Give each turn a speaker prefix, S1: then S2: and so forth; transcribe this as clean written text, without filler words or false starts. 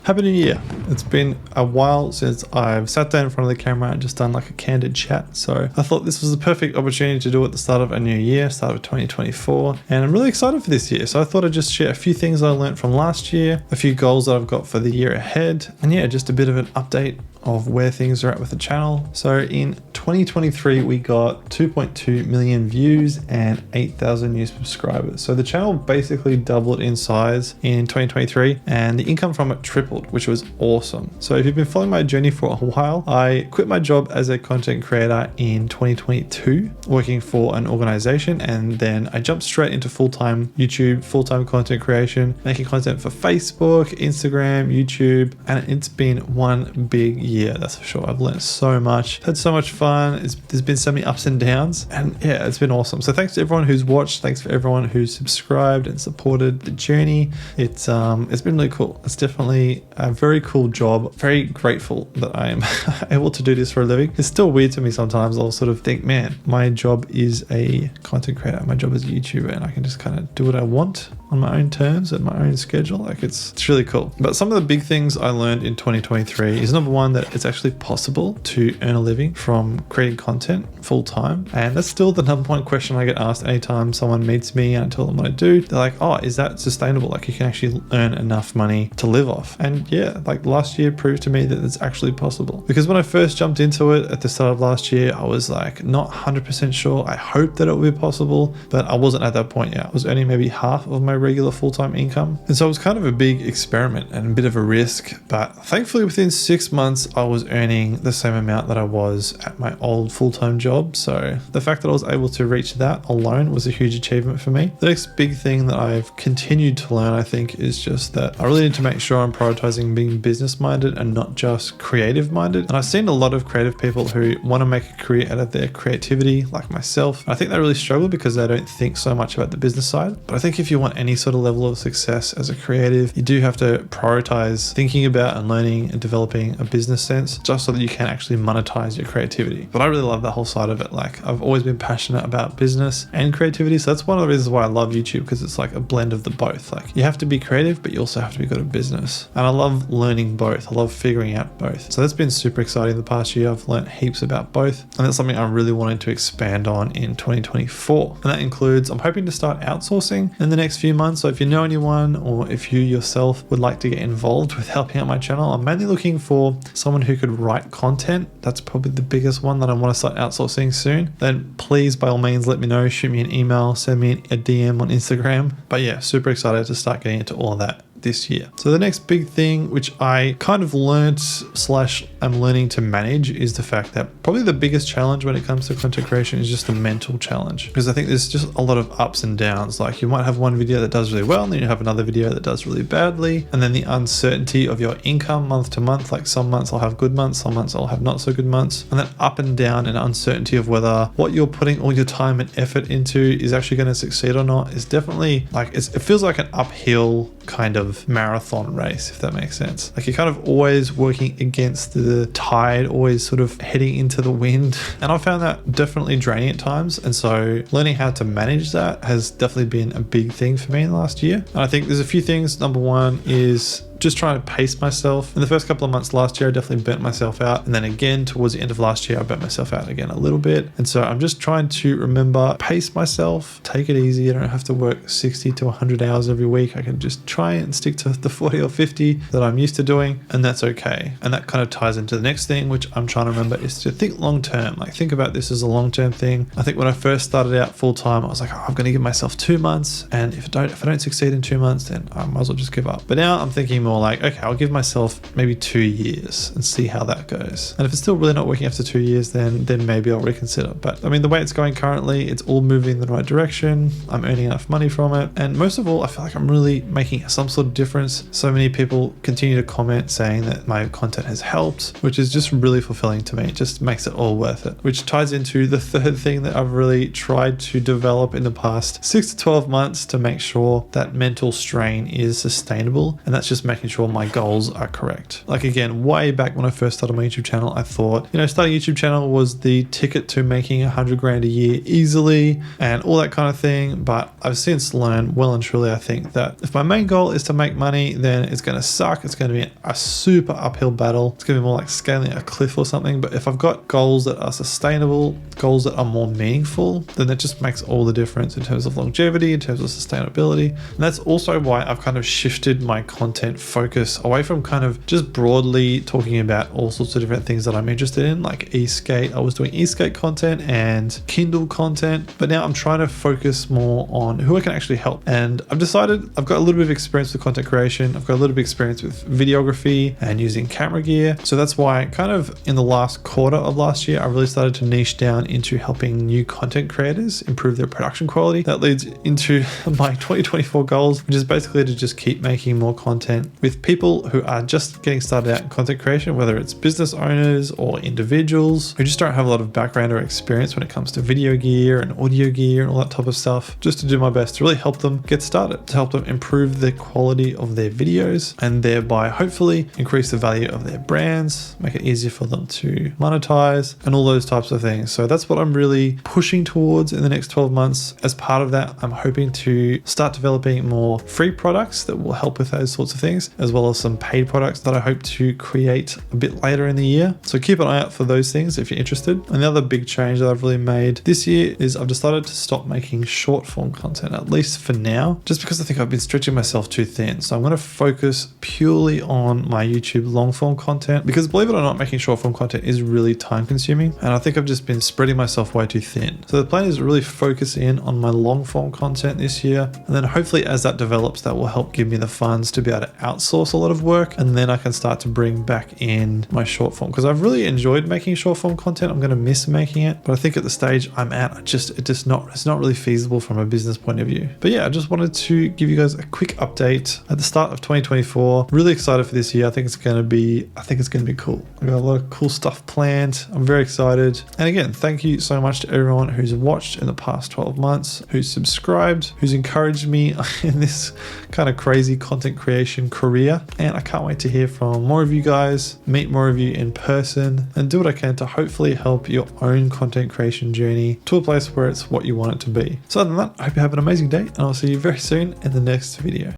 S1: Happy New Year. It's been a while since I've sat down in front of the camera and just done like a candid chat. So I thought this was the perfect opportunity to do at the start of a new year, start of 2024. And I'm really excited for this year. So I thought I'd just share a few things I learned from last year, a few goals that I've got for the year ahead. And yeah, just a bit of an update of where things are at with the channel. So in 2023, we got 2.2 million views and 8,000 new subscribers. So the channel basically doubled in size in 2023 and the income from it tripled, which was awesome. So if you've been following my journey for a while, I quit my job as a content creator in 2022, working for an organization. And then I jumped straight into full-time YouTube, full-time content creation, making content for Facebook, Instagram, YouTube. And it's been one big year, that's for sure. I've learned so much, had so much fun. There's been so many ups and downs, and yeah, it's been awesome. So thanks to everyone who's watched, thanks for everyone who's subscribed and supported the journey. It's been really cool. It's definitely a very cool job. Very grateful that I am able to do this for a living. It's still weird to me sometimes. I'll sort of think, man, my job is a content creator, my job is a YouTuber, and I can just kind of do what I want on my own terms and my own schedule. Like it's really cool. But some of the big things I learned in 2023 is number one, that it's actually possible to earn a living from creating content full time. And that's still the number one question I get asked anytime someone meets me and I tell them what I do. They're like, oh, is that sustainable? Like you can actually earn enough money to live off. And yeah, like last year proved to me that it's actually possible. Because when I first jumped into it at the start of last year, I was like not 100% sure. I hoped that it would be possible, but I wasn't at that point yet. I was earning maybe half of my regular full-time income. And so it was kind of a big experiment and a bit of a risk. But thankfully within 6 months, I was earning the same amount that I was at my old full-time job. So the fact that I was able to reach that alone was a huge achievement for me. The next big thing that I've continued to learn, I think, is just that I really need to make sure I'm prioritizing being business-minded and not just creative-minded. And I've seen a lot of creative people who want to make a career out of their creativity, like myself. I think they really struggle because they don't think so much about the business side. But I think if you want any sort of level of success as a creative, you do have to prioritize thinking about and learning and developing a business sense, just so that you can actually monetize your creativity. But I really love that whole side of it. Like I've always been passionate about business and creativity. So that's one of the reasons why I love YouTube, because it's like a blend of the both. Like you have to be creative, but you also have to be good at business. And I love learning both. I love figuring out both. So that's been super exciting the past year. I've learned heaps about both. And that's something I'm really wanting to expand on in 2024. And that includes, I'm hoping to start outsourcing in the next few months. So if you know anyone, or if you yourself would like to get involved with helping out my channel, I'm mainly looking for someone who could write content. That's probably the biggest one that I want to start outsourcing soon. Then please, by all means, let me know, shoot me an email, send me a DM on Instagram. But yeah, super excited to start getting into all of that this year. So the next big thing, which I kind of learned / I'm learning to manage, is the fact that probably the biggest challenge when it comes to content creation is just the mental challenge. Because I think there's just a lot of ups and downs. Like you might have one video that does really well, and then you have another video that does really badly. And then the uncertainty of your income month to month, like some months I'll have good months, some months I'll have not so good months. And then up and down and uncertainty of whether what you're putting all your time and effort into is actually going to succeed or not is definitely like, it feels like an uphill kind of marathon race, if that makes sense. Like you're kind of always working against the tide, always sort of heading into the wind. And I found that definitely draining at times. And so learning how to manage that has definitely been a big thing for me in the last year. And I think there's a few things. Number one is just trying to pace myself. In the first couple of months last year, I definitely burnt myself out. And then again, towards the end of last year, I burnt myself out again a little bit. And so I'm just trying to remember, pace myself, take it easy. I don't have to work 60 to 100 hours every week. I can just try and stick to the 40 or 50 that I'm used to doing. And that's okay. And that kind of ties into the next thing, which I'm trying to remember, is to think long term. Like think about this as a long-term thing. I think when I first started out full time, I was like, oh, I'm going to give myself 2 months. And if I don't succeed in 2 months, then I might as well just give up. But now I'm thinking more like, okay, I'll give myself maybe 2 years and see how that goes. And if it's still really not working after 2 years, then maybe I'll reconsider. But I mean, the way it's going currently, it's all moving in the right direction. I'm earning enough money from it. And most of all, I feel like I'm really making some sort of difference. So many people continue to comment saying that my content has helped, which is just really fulfilling to me. It just makes it all worth it, which ties into the third thing that I've really tried to develop in the past 6 to 12 months to make sure that mental strain is sustainable. And that's just making making sure my goals are correct. Like again, way back when I first started my YouTube channel, I thought, starting a YouTube channel was the ticket to making 100 grand a year easily and all that kind of thing. But I've since learned well and truly, I think that if my main goal is to make money, then it's going to suck. It's going to be a super uphill battle. It's going to be more like scaling a cliff or something. But if I've got goals that are sustainable, goals that are more meaningful, then that just makes all the difference in terms of longevity, in terms of sustainability. And that's also why I've kind of shifted my content focus away from kind of just broadly talking about all sorts of different things that I'm interested in, like eSkate. I was doing eSkate content and Kindle content, but now I'm trying to focus more on who I can actually help. And I've decided I've got a little bit of experience with content creation. I've got a little bit of experience with videography and using camera gear. So that's why kind of in the last quarter of last year, I really started to niche down into helping new content creators improve their production quality. That leads into my 2024 goals, which is basically to just keep making more content with people who are just getting started out in content creation, whether it's business owners or individuals who just don't have a lot of background or experience when it comes to video gear and audio gear and all that type of stuff, just to do my best to really help them get started, to help them improve the quality of their videos and thereby hopefully increase the value of their brands, make it easier for them to monetize and all those types of things. So that's what I'm really pushing towards in the next 12 months. As part of that, I'm hoping to start developing more free products that will help with those sorts of things, as well as some paid products that I hope to create a bit later in the year. So keep an eye out for those things if you're interested. And the other big change that I've really made this year is I've decided to stop making short form content, at least for now, just because I think I've been stretching myself too thin. So I'm going to focus purely on my YouTube long form content, because believe it or not, making short form content is really time consuming. And I think I've just been spreading myself way too thin. So the plan is to really focus in on my long form content this year. And then hopefully as that develops, that will help give me the funds to be able to outsource a lot of work. And then I can start to bring back in my short form, because I've really enjoyed making short form content. I'm going to miss making it, but I think at the stage I'm at, it's not really feasible from a business point of view. But yeah, I just wanted to give you guys a quick update at the start of 2024. Really excited for this year. I think it's going to be cool. I've got a lot of cool stuff planned. I'm very excited. And again, thank you so much to everyone who's watched in the past 12 months, who's subscribed, who's encouraged me in this kind of crazy content creation career. And I can't wait to hear from more of you guys, meet more of you in person, and do what I can to hopefully help your own content creation journey to a place where it's what you want it to be. So other than that, I hope you have an amazing day, and I'll see you very soon in the next video.